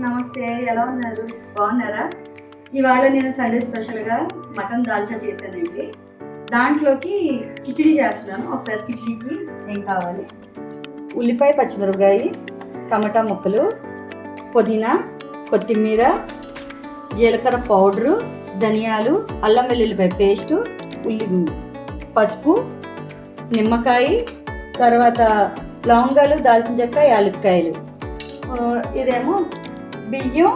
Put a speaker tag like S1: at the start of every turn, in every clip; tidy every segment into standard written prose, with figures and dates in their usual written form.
S1: నమస్తే. ఎలా ఉన్నారు? బాగున్నారా? ఇవాళ నేను సండే స్పెషల్గా మటన్ దాల్చా చేశానండి. దాంట్లోకి కిచిడి చేస్తున్నాను. ఒకసారి కిచిడికి ఏం కావాలి? ఉల్లిపాయ, పచ్చిమిరపకాయ, టమాటా ముక్కలు, పుదీనా, కొత్తిమీర, జీలకర్ర పౌడరు, ధనియాలు, అల్లం వెల్లుల్లిపాయ పేస్టు, పసుపు, నిమ్మకాయ, తర్వాత లవంగాలు, దాల్చిన చెక్క, యాలక్కాయలు. ఇదేమో బియ్యం,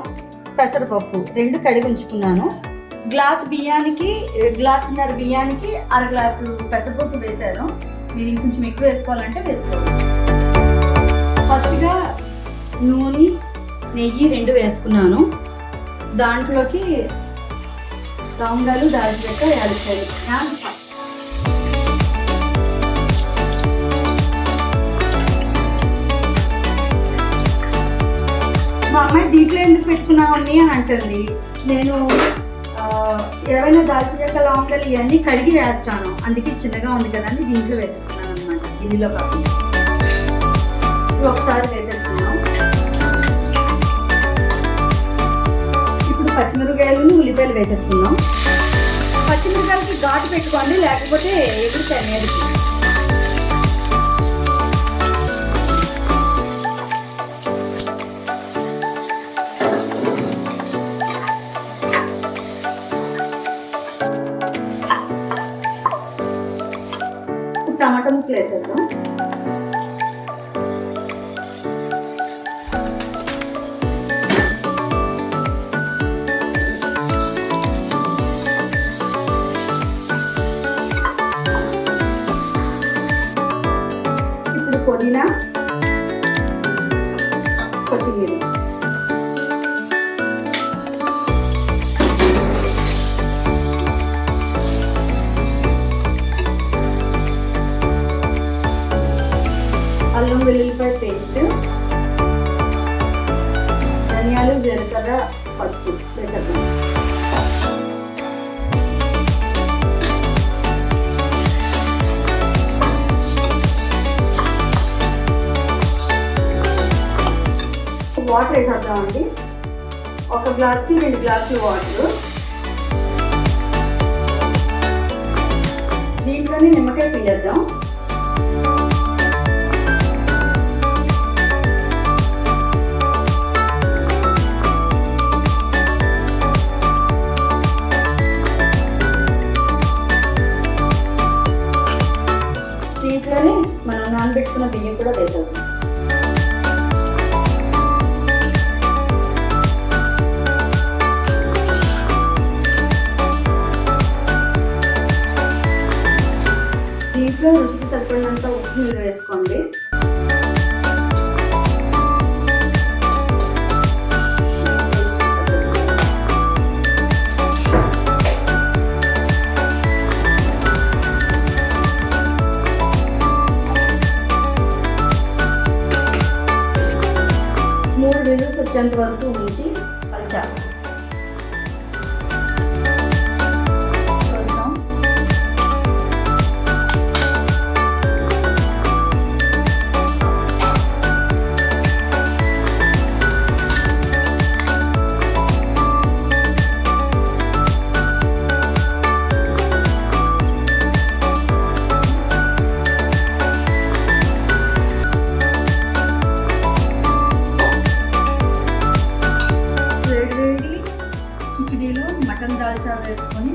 S1: పెసరపప్పు 2 కడిగి ఉంచుకున్నాను. గ్లాసున్నర బియ్యానికి అర గ్లాసు పెసరపప్పు వేసాను. మీరు ఇంకొంచెం ఎక్కువ వేసుకోవాలంటే వేసుకోవాలి. ఫస్ట్గా నూనె, నెయ్యి 2 వేసుకున్నాను. దాంట్లోకి లవంగాలు, దాల్చిన చెక్క, యాలక్కాయలు. మా అమ్మాయి దీంట్లో ఎందుకు పెట్టుకున్నామని అని అంటుంది. నేను ఏవైనా దాల్చిన చెక్క, లవంగాలు ఇవన్నీ కడిగి వేస్తాను. అందుకే చిన్నగా ఉంది కదా అని దీంట్లో వేసేస్తున్నాను అనమాట. గిన్నెలో కాకుండా ఒకసారి వేసేస్తున్నాం. ఇప్పుడు పచ్చిమిరపకాయలను, ఉల్లిపాయలు వేసేస్తున్నాం. పచ్చిమిరపకాయలకి ఘాటు పెట్టుకోండి, లేకపోతే ఎగురుతాయి మీదకి. టమాటా ముక్కలు వేసేద్దాం. ఇప్పుడు పుదీనా, కొత్తిమీర. అల్లం వెల్లుల్లిపాయ పేస్ట్, ధనియాలు, జీలకర్ర, పసుపు వేసేద్దాం. వాటర్ వేసేద్దామండి. 1 గ్లాస్కి 2 గ్లాసులు వాటర్. దీంట్లోనే నిమ్మకాయ పిండేద్దాం. దీంట్లోనే మనం నానబెట్టుకున్న బియ్యం కూడా వేసేద్దాం. దీంట్లో రుచికి సరిపడినంత ఉప్పు నీరు వేసుకోండి. విజిల్స్ వచ్చేంత వరకు ఉంచి కలచాలి. కిచిడీలో మటన్ దాల్చా వేసుకొని